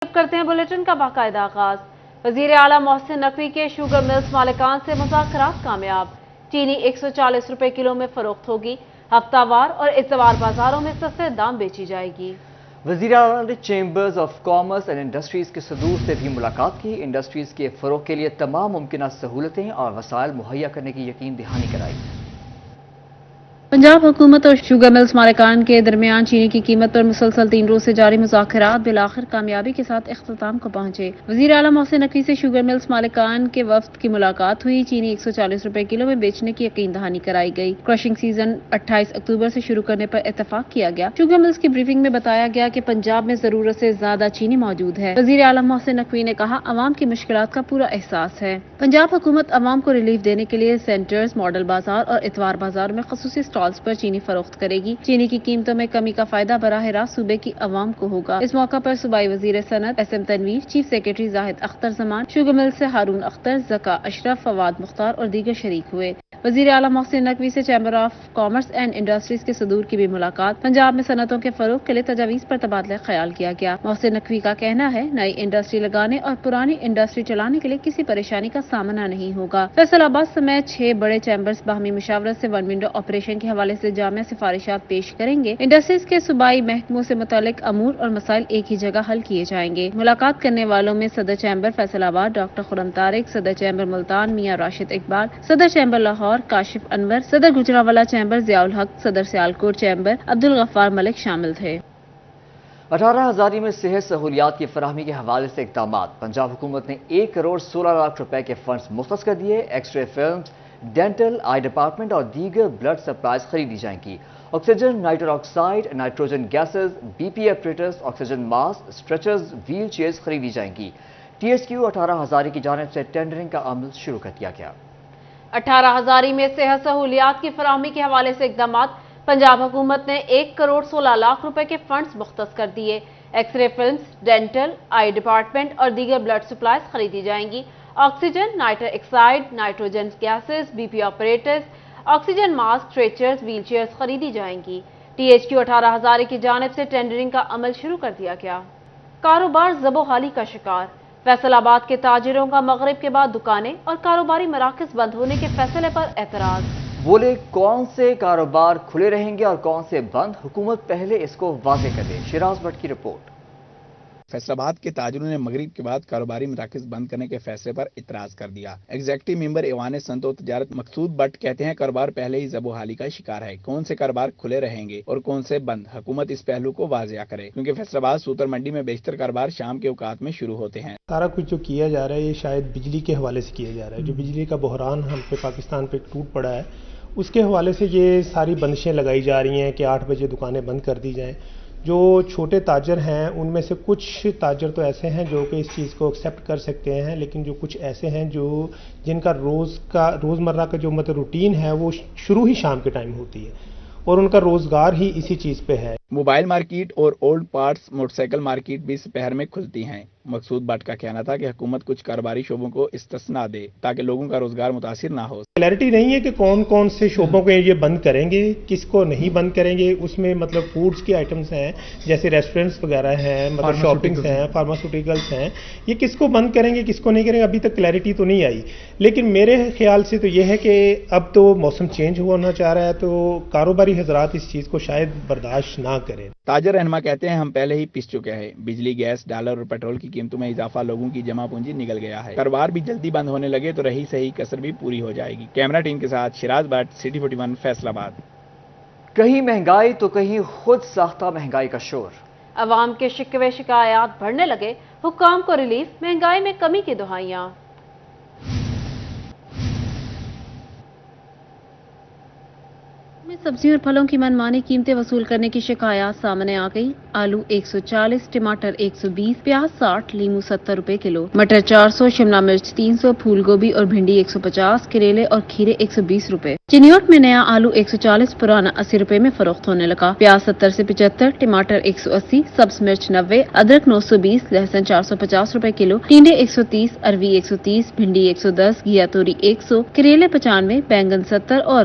کرتے ہیں بلیٹن کا باقاعدہ آغاز۔ وزیر اعلیٰ محسن نقوی کے شوگر ملز مالکان سے مذاکرات کامیاب۔ چینی 140 روپے کلو میں فروخت ہوگی۔ ہفتہ وار اور اتوار بازاروں میں سستے دام بیچی جائے گی۔ وزیر اعلیٰ نے chambers of commerce and industries کے صدور سے بھی ملاقات کی۔ انڈسٹریز کے فروغ کے لیے تمام ممکنہ سہولتیں اور وسائل مہیا کرنے کی یقین دہانی کرائی۔ پنجاب حکومت اور شوگر ملز مالکان کے درمیان چینی کی قیمت پر مسلسل 3 روز سے جاری مذاکرات بالآخر کامیابی کے ساتھ اختتام کو پہنچے۔ وزیر اعلیٰ محسن نقوی سے شوگر ملز مالکان کے وفد کی ملاقات ہوئی۔ چینی 140 روپے کلو میں بیچنے کی یقین دہانی کرائی گئی۔ کرشنگ سیزن 28 اکتوبر سے شروع کرنے پر اتفاق کیا گیا۔ شوگر ملز کی بریفنگ میں بتایا گیا کہ پنجاب میں ضرورت سے زیادہ چینی موجود ہے۔ وزیر اعلیٰ محسن نقوی نے کہا، عوام کی مشکلات کا پورا احساس ہے۔ پنجاب حکومت عوام کو ریلیف دینے کے لیے سینٹرز، ماڈل بازار اور اتوار بازار میں خصوصی سٹالز پر چینی فروخت کرے گی۔ چینی کی قیمتوں میں کمی کا فائدہ براہ راست صوبے کی عوام کو ہوگا۔ اس موقع پر صوبائی وزیر صنعت S M Tanveer, chief secretary Zahid Akhtar Zaman, sugar مل سے ہارون اختر، زکا اشرف، فواد مختار اور دیگر شریک ہوئے۔ وزیر اعلیٰ محسن نقوی سے chamber of commerce and industries کے صدور کی بھی ملاقات۔ پنجاب میں صنعتوں کے فروغ کے لیے تجاویز پر تبادلہ خیال کیا گیا۔ محسن نقوی کا کہنا ہے، نئی انڈسٹری لگانے اور پرانی انڈسٹری چلانے کے لیے کسی پریشانی کا سامنا نہیں ہوگا۔ فیصل آباد سمیت 6 بڑے چیمبرز باہمی مشاورت سے ون ونڈو آپریشن کے حوالے سے جامع سفارشات پیش کریں گے۔ انڈسٹریز کے صوبائی محکموں سے متعلق امور اور مسائل ایک ہی جگہ حل کیے جائیں گے۔ ملاقات کرنے والوں میں صدر چیمبر فیصل آباد ڈاکٹر خرم طارق، صدر چیمبر ملتان میاں راشد اقبال، صدر چیمبر لاہور کاشف انور، صدر گجرانوالہ چیمبر ضیاء الحق، صدر سیالکوٹ چیمبر عبدالغفار ملک شامل تھے۔ 18 ہزاری میں صحت سہولیات کی فراہمی کے حوالے سے اقدامات۔ پنجاب حکومت نے 1 کروڑ 16 لاکھ روپے کے فنڈز مختص کر دیے۔ ایکس رے فلمز، ڈینٹل، آئی ڈپارٹمنٹ اور دیگر بلڈ سپلائز خریدی جائیں گی۔ Oxygen, nitrous oxide, nitrogen gases, B P apparatus, oxygen mask, stretchers, wheelchairs خریدی جائیں گی۔ ٹی ایس کیو 18 ہزاری کی جانب سے ٹینڈرنگ کا عمل شروع کر دیا گیا۔ 18 ہزاری میں صحت سہولیات کی فراہمی کے حوالے سے اقدامات۔ پنجاب حکومت نے 1 کروڑ 16 لاکھ روپے کے فنڈز مختص کر دیے۔ ایکس رے فلمز، ڈینٹل، آئی ڈپارٹمنٹ اور دیگر بلڈ سپلائز خریدی جائیں گی۔ Oxygen, nitrous oxide, nitrogen gases, B P operators, oxygen mask, stretchers, wheelchairs خریدی جائیں گی۔ ٹی ایچ کیو 18 ہزاری کی جانب سے ٹینڈرنگ کا عمل شروع کر دیا گیا۔ کاروبار زب و حالی کا شکار۔ فیصل آباد کے تاجروں کا مغرب کے بعد دکانیں اور کاروباری مراکز بند ہونے کے فیصلے پر اعتراض۔ بولے کون سے کاروبار کھلے رہیں گے اور کون سے بند، حکومت پہلے اس کو واضح کر دے۔ شیراز بٹ کی رپورٹ۔ فیصل آباد کے تاجروں نے مغرب کے بعد کاروباری مراکز بند کرنے کے فیصلے پر اعتراض کر دیا۔ ایگزیکٹو ممبر ایوان صنعت و تجارت مقصود بٹ کہتے ہیں، کاروبار پہلے ہی زب و حالی کا شکار ہے۔ کون سے کاروبار کھلے رہیں گے اور کون سے بند، حکومت اس پہلو کو واضح کرے، کیونکہ فیصل آباد سوتر منڈی میں بیشتر کاروبار شام کے اوقات میں شروع ہوتے ہیں۔ سارا کچھ جو کیا جا رہا ہے یہ شاید بجلی کے حوالے سے کیا جا رہا ہے۔ جو بجلی کا بحران ہم پہ پاکستان پہ ٹوٹ پڑا ہے، اس کے حوالے سے یہ ساری بندشیں لگائی جا رہی ہیں کہ 8 بجے دکانیں بند کر دی جائیں۔ جو چھوٹے تاجر ہیں ان میں سے کچھ تاجر تو ایسے ہیں جو کہ اس چیز کو ایکسیپٹ کر سکتے ہیں، لیکن جو کچھ ایسے ہیں جن کا روزمرہ کا جو مطلب روٹین ہے وہ شروع ہی شام کے ٹائم ہوتی ہے اور ان کا روزگار ہی اسی چیز پہ ہے۔ موبائل مارکیٹ اور old parts motor cycle market بھی سپہر میں کھلتی ہیں۔ مقصود بٹ کا کہنا تھا کہ حکومت کچھ کاروباری شعبوں کو استثنا دے تاکہ لوگوں کا روزگار متاثر نہ ہو۔ کلیئرٹی نہیں ہے کہ کون کون سے شعبوں کو یہ بند کریں گے، کس کو نہیں بند کریں گے۔ اس میں مطلب فوڈز کی آئٹمز ہیں، جیسے ریسٹورنٹس وغیرہ ہیں، مطلب شاپنگس ہیں، فارماسیوٹیکلس ہیں، یہ کس کو بند کریں گے کس کو نہیں کریں گے، ابھی تک کلیئرٹی تو نہیں آئی۔ لیکن میرے خیال سے تو یہ ہے کہ اب تو موسم چینج ہونا چاہ رہا ہے تو کاروباری حضرات اس چیز کو شاید برداشت نہ کریں۔ تاجر رہنما کہتے ہیں، ہم پہلے ہی پس چکے ہیں۔ بجلی، گیس، ڈالر اور پیٹرول کی قیمتوں میں اضافہ لوگوں کی جمع پونجی نگل گیا ہے۔ کاروبار بھی جلدی بند ہونے لگے تو رہی صحیح کسر بھی پوری ہو جائے گی۔ کیمرہ ٹیم کے ساتھ شیراز بٹ، سٹی 41 فیصل آباد۔ کہیں مہنگائی تو کہیں خود ساختہ مہنگائی کا شور۔ عوام کے شکوے شکایات بڑھنے لگے، حکام کو ریلیف، مہنگائی میں کمی کی دہائیاں۔ سبزیوں اور پھلوں کی منمانی قیمتیں وصول کرنے کی شکایات سامنے آ گئی۔ آلو 140، ٹماٹر 120، پیاز 60، لیمو 70 روپے کلو، مٹر 400، شملہ مرچ 300، پھول گوبھی اور بھنڈی 150، کریلے اور کھیرے 120 روپے۔ چنیوٹ میں نیا آلو 140، پرانا 80 روپے میں فروخت ہونے لگا۔ پیاز 70 سے 75، ٹماٹر 180، سبز مرچ 90، ادرک 920، لہسن 450 روپے کلو، ٹینڈے 130، اروی 130، بھنڈی 110، گھیا توری 100، کریلے 95، بینگن 70 اور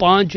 5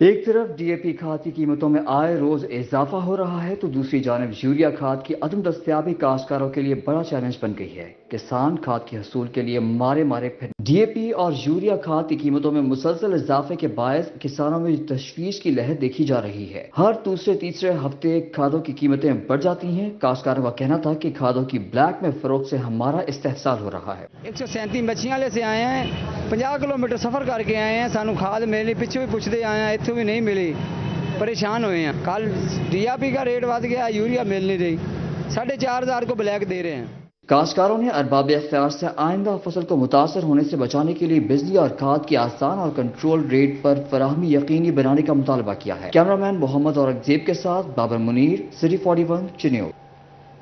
ایک طرف DAP کھاد کی قیمتوں میں آئے روز اضافہ ہو رہا ہے تو دوسری جانب یوریا کھاد کی عدم دستیابی کاشتکاروں کے لیے بڑا چیلنج بن گئی ہے۔ کسان کھاد کے حصول کے لیے مارے پھر DAP اور یوریا کھاد کی قیمتوں میں مسلسل اضافے کے باعث کسانوں میں تشویش کی لہر دیکھی جا رہی ہے۔ ہر دوسرے تیسرے ہفتے کھادوں کی قیمتیں بڑھ جاتی ہیں۔ کاشتکاروں کا کہنا تھا کہ کھادوں کی بلیک میں فروخت سے ہمارا استحصال ہو رہا ہے۔ 137 مچھیاں لے سے آئے ہیں، 50 کلومیٹر سفر کر کے آئے ہیں، سانو کھاد ملی پیچھے بھی پوچھتے آئے ہیں، اتوں بھی نہیں ملی، پریشان ہوئے ہیں۔ کل DAP کا ریٹ ود گیا، یوریا مل نہیں رہی، 4500 کو بلیک دے رہے ہیں۔ کاشتکاروں نے ارباب اختیار سے آئندہ فصل کو متاثر ہونے سے بچانے کے لیے بجلی اور کھاد کی آسان اور کنٹرول ریٹ پر فراہمی یقینی بنانے کا مطالبہ کیا ہے۔ کیمرامین محمد اورنگزیب کے ساتھ بابر منیر، سٹی 41 چنیو۔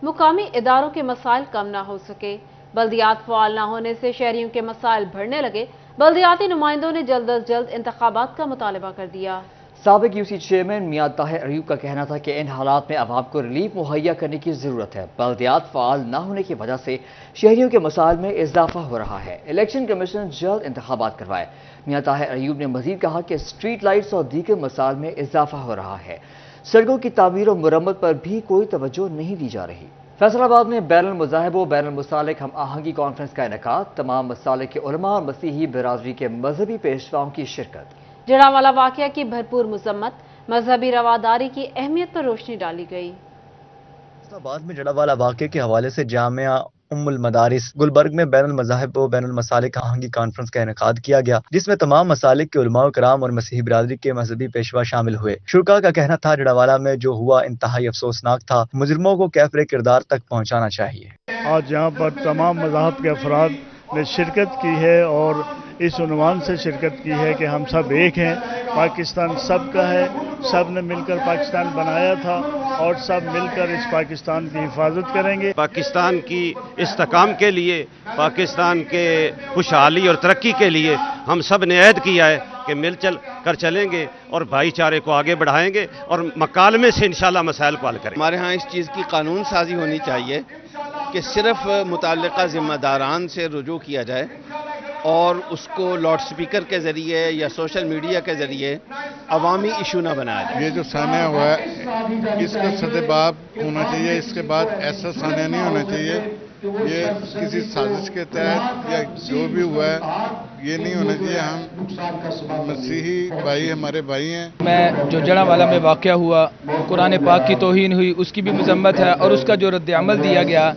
مقامی اداروں کے مسائل کم نہ ہو سکے، بلدیات فعال نہ ہونے سے شہریوں کے مسائل بڑھنے لگے، بلدیاتی نمائندوں نے جلد از جلد انتخابات کا مطالبہ کر دیا۔ سابق UC چیئرمین میاں طاہر ایوب کا کہنا تھا کہ ان حالات میں عوام کو ریلیف مہیا کرنے کی ضرورت ہے۔ بلدیات فعال نہ ہونے کی وجہ سے شہریوں کے مسائل میں اضافہ ہو رہا ہے۔ الیکشن کمیشن جلد انتخابات کروائے۔ میاں طاہر ایوب نے مزید کہا کہ اسٹریٹ لائٹس اور دیگر مسائل میں اضافہ ہو رہا ہے۔ سڑکوں کی تعمیر و مرمت پر بھی کوئی توجہ نہیں دی جا رہی۔ فیصل آباد میں بین المذاہب و بین المسالک ہم آہنگی کانفرنس کا انعقاد، تمام مسالک کے علماء اور مسیحی برادری کے مذہبی پیشواؤں کی شرکت۔ جڑاوالا واقعہ کی بھرپور مذمت، مذہبی رواداری کی اہمیت پر روشنی ڈالی گئی۔ فیصل آباد میں جڑاوالا واقعے کے حوالے سے جامعہ ام المدارس گلبرگ میں بین المذاہب و بین المسالک آہنگی کانفرنس کا انعقاد کیا گیا، جس میں تمام مسالک کے علماء کرام اور مسیحی برادری کے مذہبی پیشوا شامل ہوئے۔ شرکاء کا کہنا تھا جڑاوالا میں جو ہوا انتہائی افسوسناک تھا، مجرموں کو کیفر کردار تک پہنچانا چاہیے۔ آج یہاں پر تمام مذاہب کے افراد نے شرکت کی ہے اور اس عنوان سے شرکت کی ہے کہ ہم سب ایک ہیں، پاکستان سب کا ہے، سب نے مل کر پاکستان بنایا تھا اور سب مل کر اس پاکستان کی حفاظت کریں گے۔ پاکستان کی استحکام کے لیے، پاکستان کے خوشحالی اور ترقی کے لیے ہم سب نے عہد کیا ہے کہ مل کر چلیں گے اور بھائی چارے کو آگے بڑھائیں گے اور مکالمے سے انشاءاللہ مسائل کو حل کریں گے۔ ہمارے ہاں اس چیز کی قانون سازی ہونی چاہیے کہ صرف متعلقہ ذمہ داران سے رجوع کیا جائے اور اس کو لاؤڈ سپیکر کے ذریعے یا سوشل میڈیا کے ذریعے عوامی ایشو نہ بنایا جائے۔ یہ جو سانحہ ہوا ہے اس کا سدباب ہونا چاہیے، اس کے بعد ایسا سانحہ نہیں ہونا چاہیے۔ یہ کسی سازش کے تحت یا جو بھی ہوا ہے یہ نہیں ہونا چاہیے۔ ہم مسیحی بھائی ہمارے بھائی ہیں۔ میں جو جڑاوالا میں واقعہ ہوا، قرآن پاک کی توہین ہوئی، اس کی بھی مذمت ہے اور اس کا جو رد عمل دیا گیا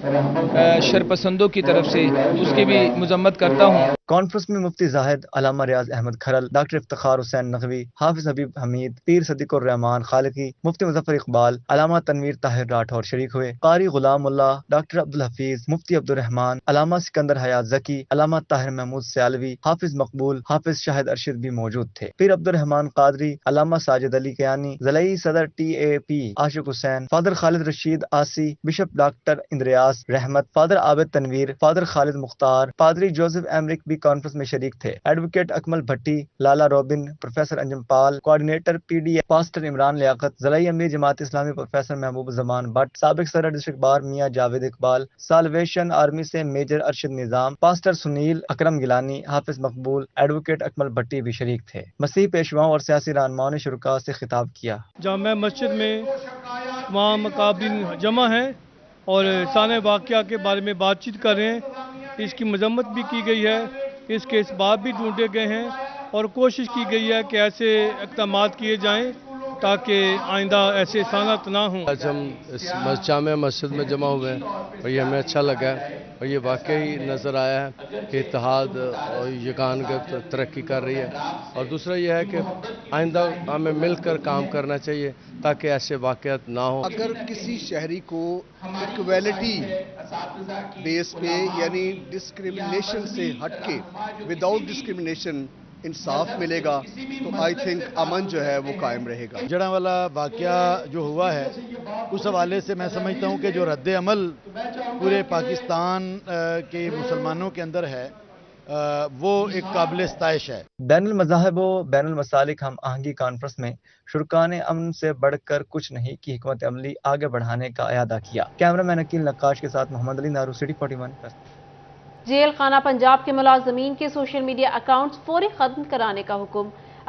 شرپسندوں کی طرف سے اس کی بھی مذمت کرتا ہوں۔ کانفرنس میں مفتی زاہد، علامہ ریاض احمد کھرل، ڈاکٹر افتخار حسین نقوی، حافظ حبیب حمید، پیر صدیق الرحمان خالقی، مفتی مظفر اقبال، علامہ تنویر طاہر راٹھور شریک ہوئے، قاری غلام اللہ، ڈاکٹر عبدالحفیظ، مفتی عبدالرحمان، علامہ سکندر حیات زکی، علامہ طاہر محمود سیالوی، حافظ مقبول، حافظ شاہد ارشد بھی موجود تھے۔ پیر عبدالرحمان قادری، علامہ ساجد علی کیانی، ضلعی صدر TAP عاشق حسین، فادر خالد رشید آسی، بشپ ڈاکٹر اندریاس رحمت، فادر عابد تنویر، فادر خالد مختار، پادری جوزف ایمرک بھی کانفرنس میں شریک تھے۔ ایڈوکیٹ اکمل بھٹی، لالا روبن، پروفیسر انجم پال، کوارڈینیٹر PDA پاسٹر عمران لیاقت، ضلعی امیر جماعت اسلامی پروفیسر محبوب زمان بٹ، سابق صدر ڈسٹرکٹ بار میاں جاوید اقبال، سالویشن آرمی سے میجر ارشد نظام، پاسٹر سنیل اکرم گیلانی، حافظ مقبول، ایڈوکیٹ اکمل بھٹی بھی شریک تھے۔ مسیحی پیشواؤں اور سیاسی رہنماؤں نے شرکاء سے خطاب کیا۔ جامع مسجد میں وہاں مقابلین جمع ہیں اور سانحہ واقعہ کے بارے میں بات چیت کر رہے ہیں۔ اس کی مذمت بھی کی گئی ہے، اس کے اسباب بھی ڈھونڈے گئے ہیں اور کوشش کی گئی ہے کہ ایسے اقدامات کیے جائیں تاکہ آئندہ ایسے سانحات نہ ہوں۔ آج ہم اس جامع مسجد میں جمع ہوئے ہیں اور یہ ہمیں اچھا لگا ہے اور یہ واقعی نظر آیا ہے کہ اتحاد اور یگانگت ترقی کر رہی ہے، اور دوسرا یہ ہے کہ آئندہ ہمیں مل کر کام کرنا چاہیے تاکہ ایسے واقعات نہ ہوں۔ اگر کسی شہری کو ایکویلٹی بیس پہ یعنی ڈسکریمنیشن سے ہٹ کے وداؤٹ ڈسکریمنیشن انصاف ملے گا تو آئی تھنک امن جو ہے وہ قائم رہے گا۔ جڑاوالا واقعہ جو ہوا ہے اس حوالے سے میں سمجھتا ہوں کہ جو رد عمل پورے پاکستان کے مسلمانوں کے اندر ہے وہ ایک قابل ستائش ہے۔ بین المذاہب و بین المسالک ہم آہنگی کانفرنس میں شرکاء نے امن سے بڑھ کر کچھ نہیں کی حکمت عملی آگے بڑھانے کا اعادہ کیا۔ کیمرہ مین عقیل نقاش کے ساتھ محمد علی نارو، سٹی 41۔ جیل خانہ پنجاب کے ملازمین کے سوشل میڈیا اکاؤنٹس فوری ختم کرانے کا حکم۔